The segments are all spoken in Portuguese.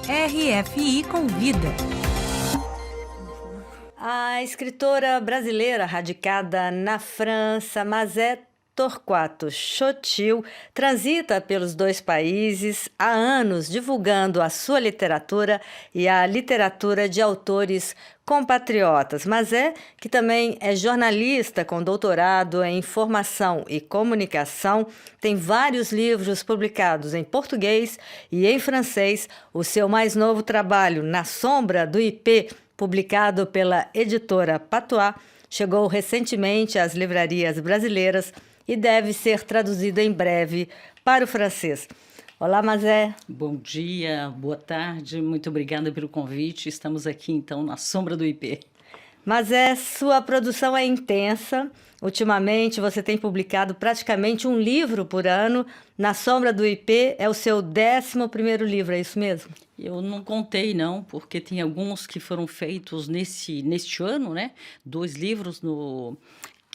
RFI Convida. A escritora brasileira radicada na França, Mazé Torquato Chotil, transita pelos dois países há anos divulgando a sua literatura e a literatura de autores compatriotas. Mazé, que também é jornalista com doutorado em informação e comunicação, tem vários livros publicados em português e em francês. O seu mais novo trabalho, Na Sombra do IP, publicado pela editora Patois, chegou recentemente às livrarias brasileiras e deve ser traduzido em breve para o francês. Olá, Mazé. Bom dia, boa tarde, muito obrigada pelo convite. Estamos aqui, então, na Sombra do IP. Mazé, sua produção é intensa. Ultimamente, você tem publicado praticamente um livro por ano. Na Sombra do IP é o seu 11º livro, é isso mesmo? Eu não contei, não, porque tem alguns que foram feitos neste ano, né? 2 livros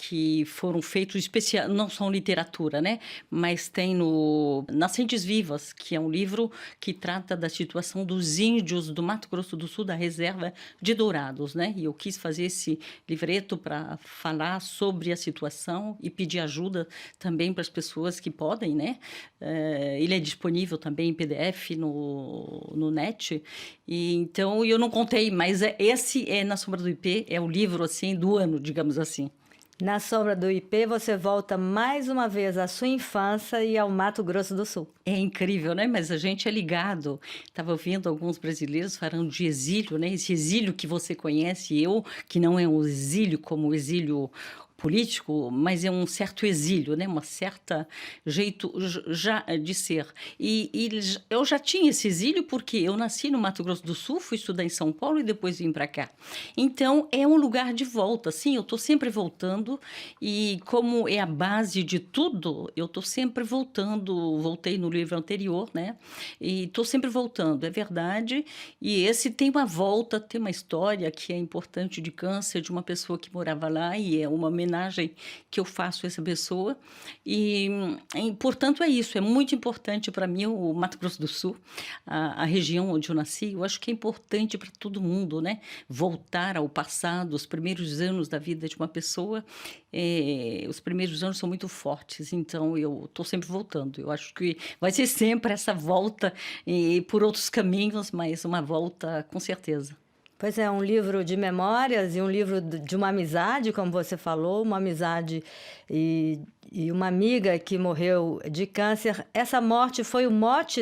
que foram feitos especial, não são literatura, né? Mas tem no Nascentes Vivas, que é um livro que trata da situação dos índios do Mato Grosso do Sul, da reserva de Dourados, né? E eu quis fazer esse livreto para falar sobre a situação e pedir ajuda também para as pessoas que podem, né? Ele é disponível também em PDF no net. E, então, eu não contei, mas esse é Na Sombra do IP, é o livro, assim, do ano, digamos assim. Na Sombra do IP, você volta mais uma vez à sua infância e ao Mato Grosso do Sul. É incrível, né? Mas a gente é ligado. Estava ouvindo alguns brasileiros falando de exílio, né? Esse exílio que você conhece, que não é um exílio como o exílio político, mas é um certo exílio, né? Uma certa jeito já de ser. Eu já tinha esse exílio porque eu nasci no Mato Grosso do Sul, fui estudar em São Paulo e depois vim para cá. Então, é um lugar de volta, sim, eu estou sempre voltando e como é a base de tudo, eu estou sempre voltando, voltei no livro anterior, né? E estou sempre voltando, é verdade. E esse tem uma volta, tem uma história que é importante de câncer de uma pessoa que morava lá e é uma homenagem que eu faço a essa pessoa portanto é isso, é muito importante para mim o Mato Grosso do Sul, a região onde eu nasci. Eu acho que é importante para todo mundo, né? Voltar ao passado, os primeiros anos da vida de uma pessoa, os primeiros anos são muito fortes, então eu estou sempre voltando. Eu acho que vai ser sempre essa volta por outros caminhos, mas uma volta com certeza. Pois é, um livro de memórias e um livro de uma amizade, como você falou, uma amizade e uma amiga que morreu de câncer. Essa morte foi o mote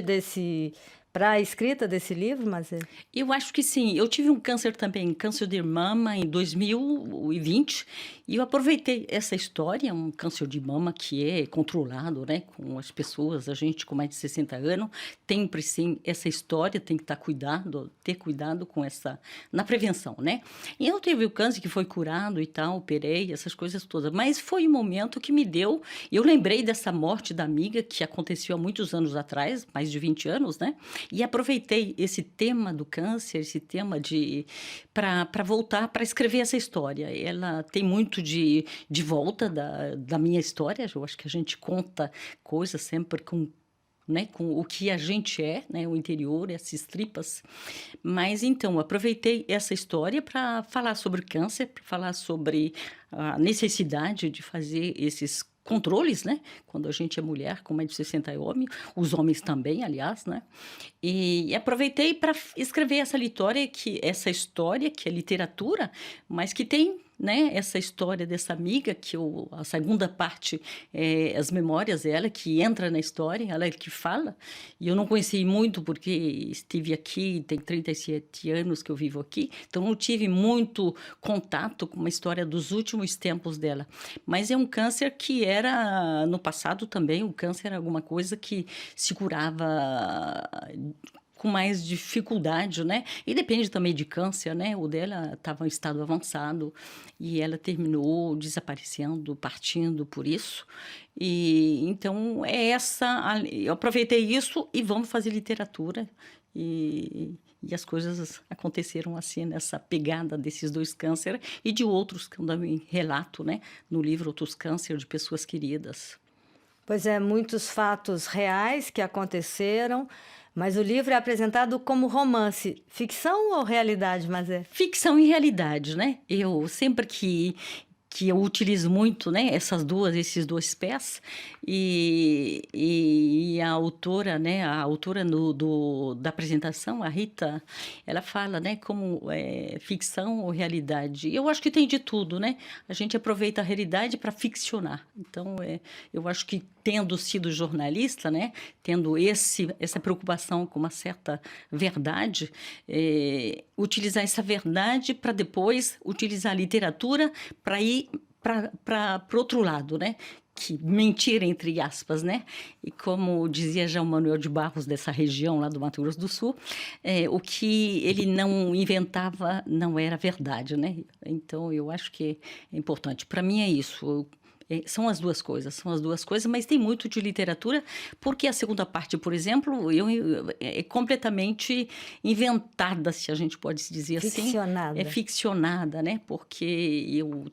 para a escrita desse livro, Mazé? Eu acho que sim. Eu tive um câncer também, câncer de mama, em 2020, e eu aproveitei essa história, um câncer de mama que é controlado, né, com as pessoas, a gente com mais de 60 anos, tem sim essa história, tem que ter cuidado com na prevenção, né? E eu tive o câncer que foi curado e tal, operei, essas coisas todas, mas foi um momento que me deu, eu lembrei dessa morte da amiga que aconteceu há muitos anos atrás, mais de 20 anos, né? E aproveitei esse tema do câncer, esse tema para voltar, para escrever essa história. Ela tem muito de volta da minha história. Eu acho que a gente conta coisas sempre com, né, com o que a gente é, né, o interior, essas tripas. Mas, então, aproveitei essa história para falar sobre câncer, para falar sobre a necessidade de fazer esses controles, né? Quando a gente é mulher, com mais de 60 homens, os homens também, aliás, né? E aproveitei para escrever essa história que é literatura, mas que tem, né, essa história dessa amiga, a segunda parte é as memórias dela, que entra na história, ela é que fala, e eu não conheci muito porque estive aqui, tem 37 anos que eu vivo aqui, então não tive muito contato com uma história dos últimos tempos dela, mas é um câncer que era, no passado também, o câncer era alguma coisa que se curava com mais dificuldade, né? E depende também de câncer, né? O dela estava em estado avançado e ela terminou desaparecendo, partindo por isso. E então eu aproveitei isso e vamos fazer literatura e as coisas aconteceram assim, nessa pegada desses 2 cânceres e de outros que eu também relato, né? No livro, outros cânceres de pessoas queridas. Pois é, muitos fatos reais que aconteceram, Mas o livro é apresentado como romance. Ficção ou realidade, Mazé? Ficção e realidade, né? Eu sempre que eu utilizo muito, né, esses dois pés, e a autora, né, da apresentação, a Rita, ela fala, né, como ficção ou realidade. Eu acho que tem de tudo, né? A gente aproveita a realidade para ficcionar. Então, eu acho que tendo sido jornalista, né, tendo essa preocupação com uma certa verdade, utilizar essa verdade para depois utilizar a literatura para ir para o outro lado, né? Que mentira, entre aspas, né? E como dizia João Manuel de Barros, dessa região lá do Mato Grosso do Sul, o que ele não inventava não era verdade, né? Então, eu acho que é importante. Para mim é isso. São as duas coisas, mas tem muito de literatura, porque a segunda parte, por exemplo, é completamente inventada, se a gente pode se dizer ficcionada. assim. É ficcionada, né? Porque eu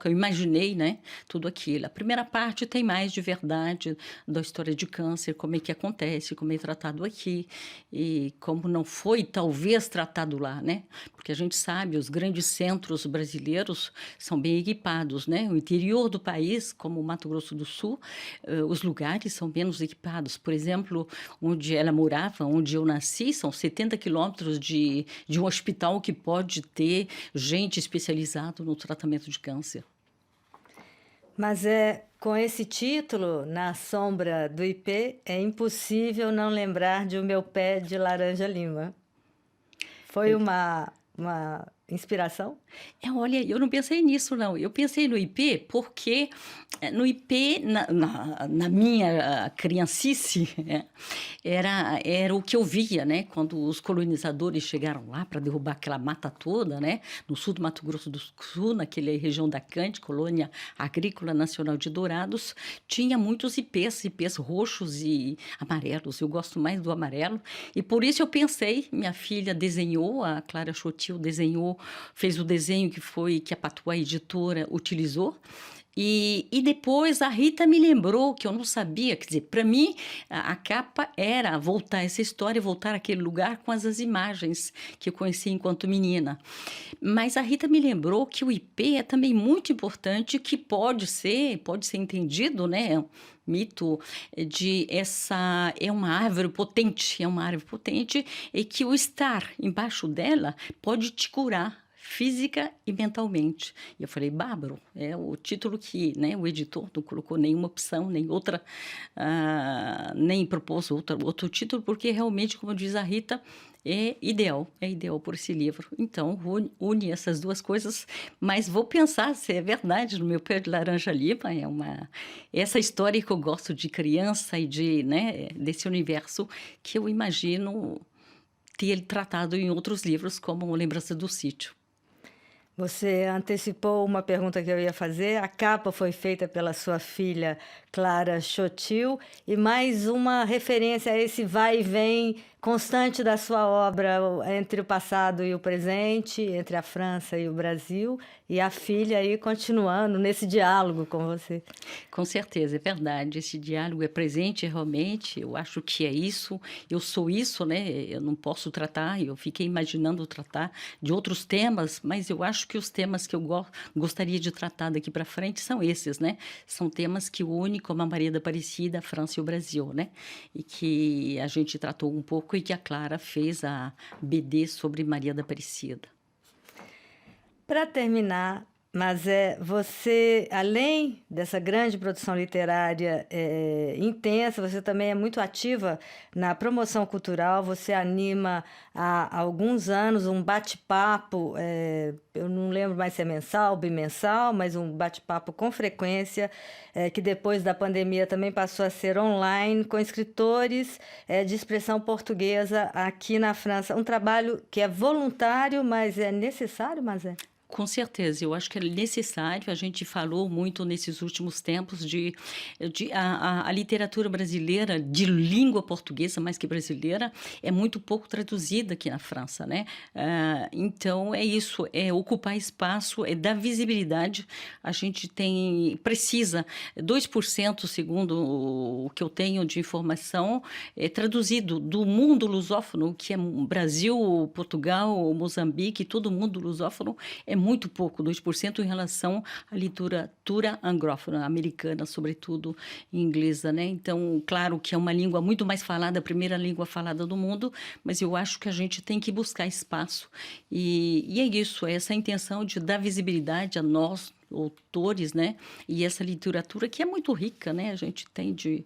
eu imaginei, né, tudo aquilo. A primeira parte tem mais de verdade da história de câncer, como é que acontece, como é tratado aqui, e como não foi, talvez, tratado lá, né? Porque a gente sabe, os grandes centros brasileiros são bem equipados, né? O interior do país, como o Mato Grosso do Sul, os lugares são menos equipados. Por exemplo, onde ela morava, onde eu nasci, são 70 quilômetros de um hospital que pode ter gente especializada no tratamento de câncer. Mas com esse título, Na Sombra do Ipê, é impossível não lembrar de O Meu Pé de Laranja Lima. Foi uma inspiração? Olha, eu não pensei nisso, não. Eu pensei no IP porque no IP, na minha criancice, era o que eu via, né? Quando os colonizadores chegaram lá para derrubar aquela mata toda, né? No sul do Mato Grosso do Sul, naquela região da Cante, Colônia Agrícola Nacional de Dourados, tinha muitos ipês roxos e amarelos. Eu gosto mais do amarelo. E por isso eu pensei, minha filha desenhou, a Clara Chotil desenhou, fez o desenho que a Patuá Editora utilizou. E depois a Rita me lembrou que eu não sabia, quer dizer, para mim a capa era voltar essa história, voltar àquele lugar com as imagens que eu conheci enquanto menina. Mas a Rita me lembrou que o IP é também muito importante, que pode ser entendido, né? Mito de é uma árvore potente, e que o estar embaixo dela pode te curar física e mentalmente. E eu falei, bárbaro, é o título que, né, o editor não colocou nenhuma opção, nem outra, nem propôs outro título, porque realmente, como diz a Rita, é ideal por esse livro. Então, une essas duas coisas, mas vou pensar se é verdade. No Meu Pé de Laranja Lima essa história que eu gosto de criança e né, desse universo que eu imagino ter tratado em outros livros, como Lembrança do Sítio. Você antecipou uma pergunta que eu ia fazer. A capa foi feita pela sua filha Clara Chotil, e mais uma referência a esse vai e vem constante da sua obra entre o passado e o presente, entre a França e o Brasil, e a filha aí continuando nesse diálogo com você. Com certeza, é verdade. Esse diálogo é presente realmente. Eu acho que é isso. Eu sou isso, né? Eu não posso tratar. Eu fiquei imaginando tratar de outros temas, mas eu acho que os temas que eu gostaria de tratar daqui para frente são esses, né? São temas que unem, como a Maria da Aparecida, a França e o Brasil, né? E que a gente tratou um pouco e que a Clara fez a BD sobre Maria da Aparecida. Para terminar, mas você, além dessa grande produção literária intensa, você também é muito ativa na promoção cultural. Você anima há alguns anos um bate-papo, eu não lembro mais se é mensal, bimensal, mas um bate-papo com frequência, que depois da pandemia também passou a ser online, com escritores de expressão portuguesa aqui na França. Um trabalho que é voluntário, mas é necessário, mas Com certeza, eu acho que é necessário. A gente falou muito nesses últimos tempos a literatura brasileira de língua portuguesa, mais que brasileira, é muito pouco traduzida aqui na França, né? Então é isso, é ocupar espaço, é dar visibilidade. A gente precisa 2%, segundo o que eu tenho de informação, é traduzido do mundo lusófono, que é Brasil, Portugal, Moçambique, todo mundo lusófono, é muito pouco, 2% em relação à literatura anglófona, americana, sobretudo inglesa, né? Então, claro que é uma língua muito mais falada, a primeira língua falada do mundo, mas eu acho que a gente tem que buscar espaço. E é isso, é essa intenção de dar visibilidade a nós, autores, né? E essa literatura que é muito rica, né? A gente tem de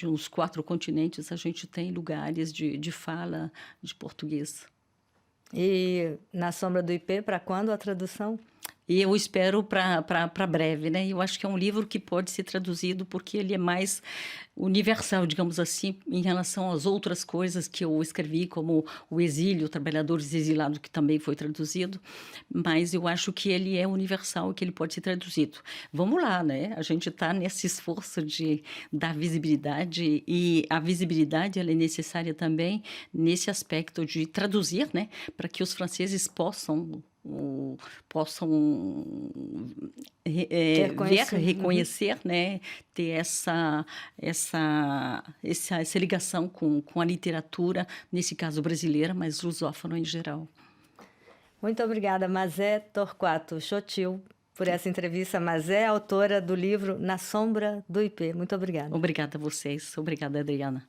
uns 4 continentes, a gente tem lugares de fala de português. E Na Sombra do IP, para quando a tradução? E eu espero para breve, né? Eu acho que é um livro que pode ser traduzido porque ele é mais universal, digamos assim, em relação às outras coisas que eu escrevi, como O Exílio, Trabalhadores Exilados, que também foi traduzido, mas eu acho que ele é universal e que ele pode ser traduzido. Vamos lá, né? A gente está nesse esforço de dar visibilidade, e a visibilidade ela é necessária também nesse aspecto de traduzir, né? Para que os franceses possam reconhecer, né, ter essa ligação com a literatura, nesse caso brasileira, mas lusófona em geral. Muito obrigada, Mazé Torquato Chotil, por essa entrevista. Mazé é autora do livro Na Sombra do IP. Muito obrigada. Obrigada a vocês. Obrigada, Adriana.